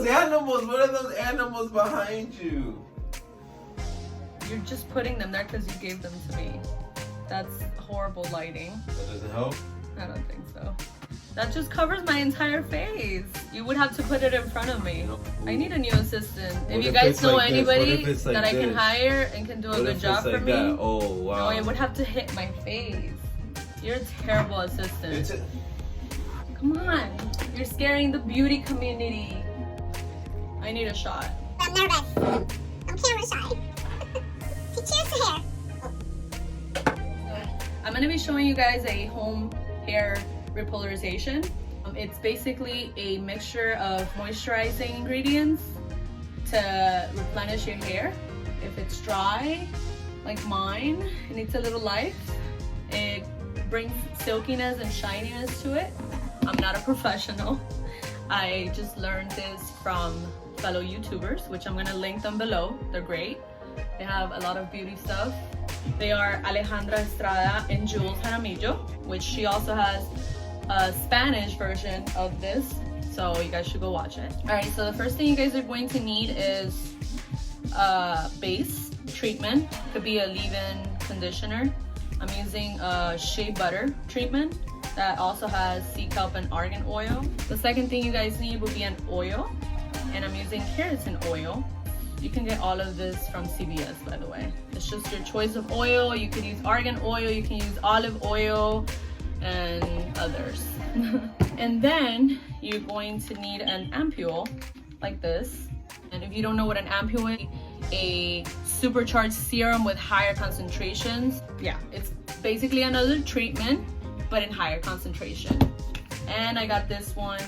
Animals, what are those animals behind you? You're just putting them there because you gave them to me. That's horrible lighting. That doesn't help? I don't think so. That just covers my entire face. You would have to put it in front of me. I need a new assistant. If you guys know anybody that I can hire and can do a good job for me, oh wow. No, it would have to hit my face. You're a terrible assistant. Come on. You're scaring the beauty community. I need a shot. I'm nervous. I'm camera shy. Cheers to hair. I'm going to be showing you guys a home hair repolarization. It's basically a mixture of moisturizing ingredients to replenish your hair. If it's dry, like mine, it needs a little life. It brings silkiness and shininess to it. I'm not a professional. I just learned this from fellow YouTubers, which I'm gonna link them below. They're great. They have a lot of beauty stuff. They are Alejandra Estrada and Jules Jaramillo, which she also has a Spanish version of this, so you guys should go watch it. All right, so the first thing you guys are going to need is a base treatment. Could be a leave-in conditioner. I'm using a shea butter treatment that also has sea kelp and argan oil. The second thing you guys need would be an oil, and I'm using keratin oil. You can get all of this from CVS, by the way. It's just your choice of oil. You can use argan oil, you can use olive oil, and others. And then you're going to need an ampule like this. And if you don't know what an ampule is, a supercharged serum with higher concentrations. Yeah, it's basically another treatment, but in higher concentration. And I got this one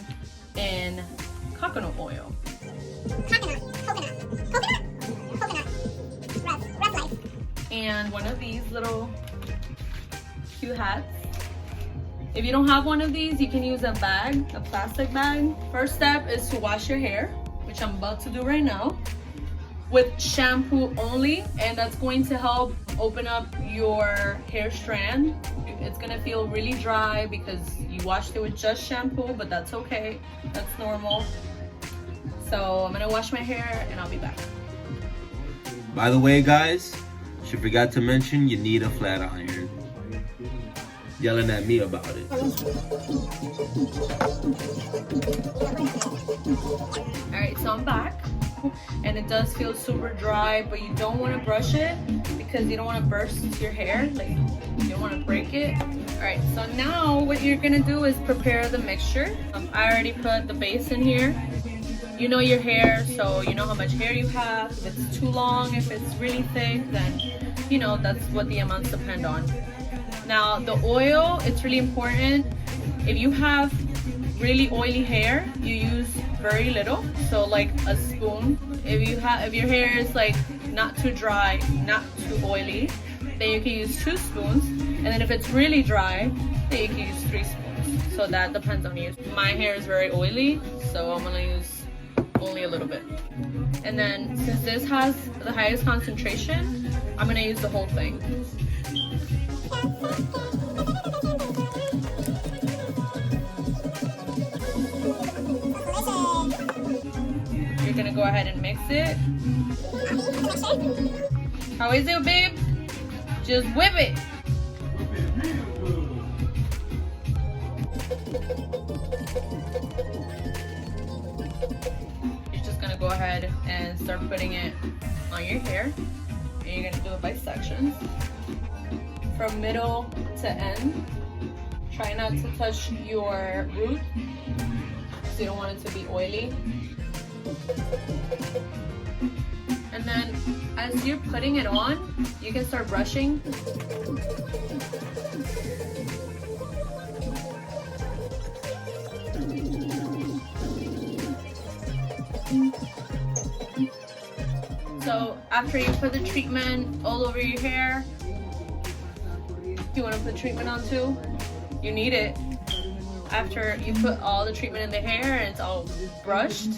in coconut oil. Rough life. And one of these little cute hats. If you don't have one of these, you can use a bag, a plastic bag. First step is to wash your hair, which I'm about to do right now, with shampoo only, and that's going to help open up your hair strand. It's gonna feel really dry because you washed it with just shampoo, but that's okay, that's normal. So I'm gonna wash my hair and I'll be back. By the way, guys, she forgot to mention you need a flat iron. Yelling at me about it. Alright, so I'm back. And it does feel super dry, but you don't want to brush it because you don't want to burst your hair. Like, you don't want to break it. Alright, so now what you're gonna do is prepare the mixture. I already put the base in here. You know your hair, so you know how much hair you have. If it's too long, if it's really thick, then you know that's what the amounts depend on. Now the oil, it's really important. If you have really oily hair, you use very little, so like a spoon. If your hair is like not too dry, not too oily, then you can use 2 spoons. And then if it's really dry, then you can use 3 spoons. So that depends on you. My hair is very oily, so I'm gonna use only a little bit. And then since this has the highest concentration, I'm gonna use the whole thing. You're gonna go ahead and mix it. How is it, babe? Just whip it. You're just gonna go ahead and start putting it on your hair. And you're gonna do it by sections. From middle to end. Try not to touch your root, because you don't want it to be oily. And then as you're putting it on, you can start brushing. So after you put the treatment all over your hair, you want to put treatment on too? You need it. After you put all the treatment in the hair and it's all brushed,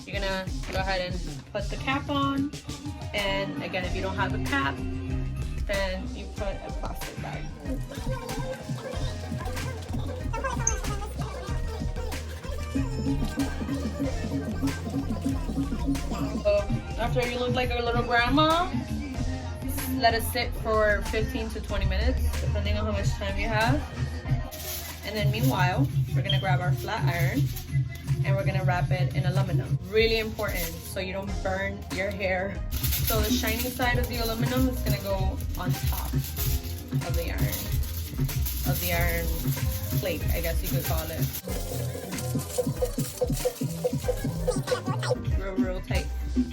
you're gonna go ahead and put the cap on. And again, if you don't have a cap, then you put a plastic bag. So after you look like a little grandma, let it sit for 15 to 20 minutes, depending on how much time you have. And then meanwhile, we're gonna grab our flat iron and we're gonna wrap it in aluminum. Really important, so you don't burn your hair. So the shiny side of the aluminum is gonna go on top of the iron plate, I guess you could call it. Real tight,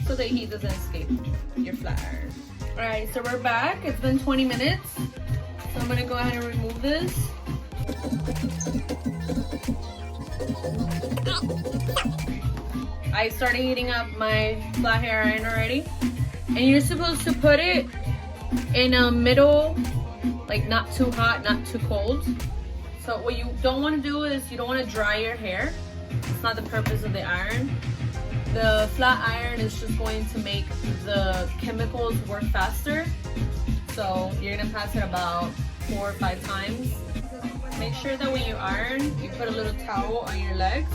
so the heat doesn't escape your flat iron. All right, so we're back. It's been 20 minutes. So I'm gonna go ahead and remove this. I started heating up my flat hair iron already. And you're supposed to put it in a middle, like not too hot, not too cold. So what you don't want to do is you don't want to dry your hair. It's not the purpose of the iron. The flat iron is just going to make the chemicals work faster. So you're gonna pass it about 4 or 5 times. Make sure that when you iron, you put a little towel on your legs,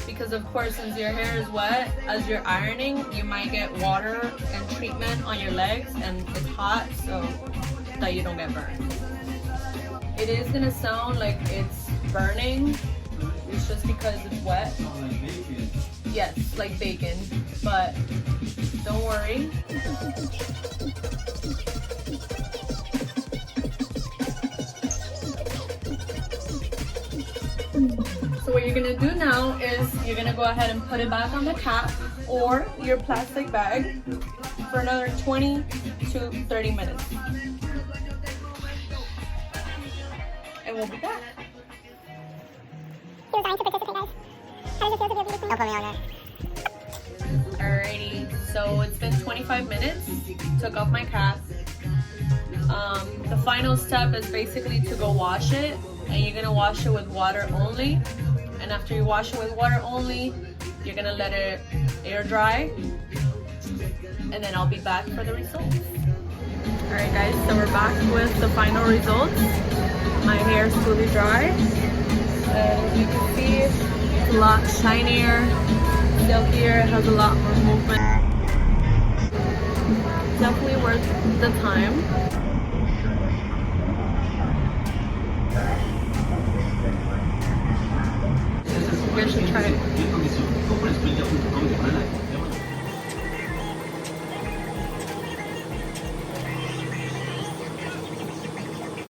because of course, since your hair is wet, as you're ironing, you might get water and treatment on your legs, and it's hot, so that you don't get burned. It is gonna sound like it's burning. It's just because it's wet. Yes, like bacon, but don't worry. So what you're gonna do now is you're gonna go ahead and put it back on the cap or your plastic bag for another 20 to 30 minutes. And we'll be back. He was dying to participate, guys. How does it feel to be able to Don't put me on that. Alrighty, so it's been 25 minutes. Took off my cap. The final step is basically to go wash it, and you're gonna wash it with water only. And after you wash it with water only, you're gonna let it air dry, and then I'll be back for the results. Alright guys, so we're back with the final results. My hair is fully dry, and you can see it's a lot shinier, silkier, it has a lot more movement. Definitely worth the time. You guys should try it.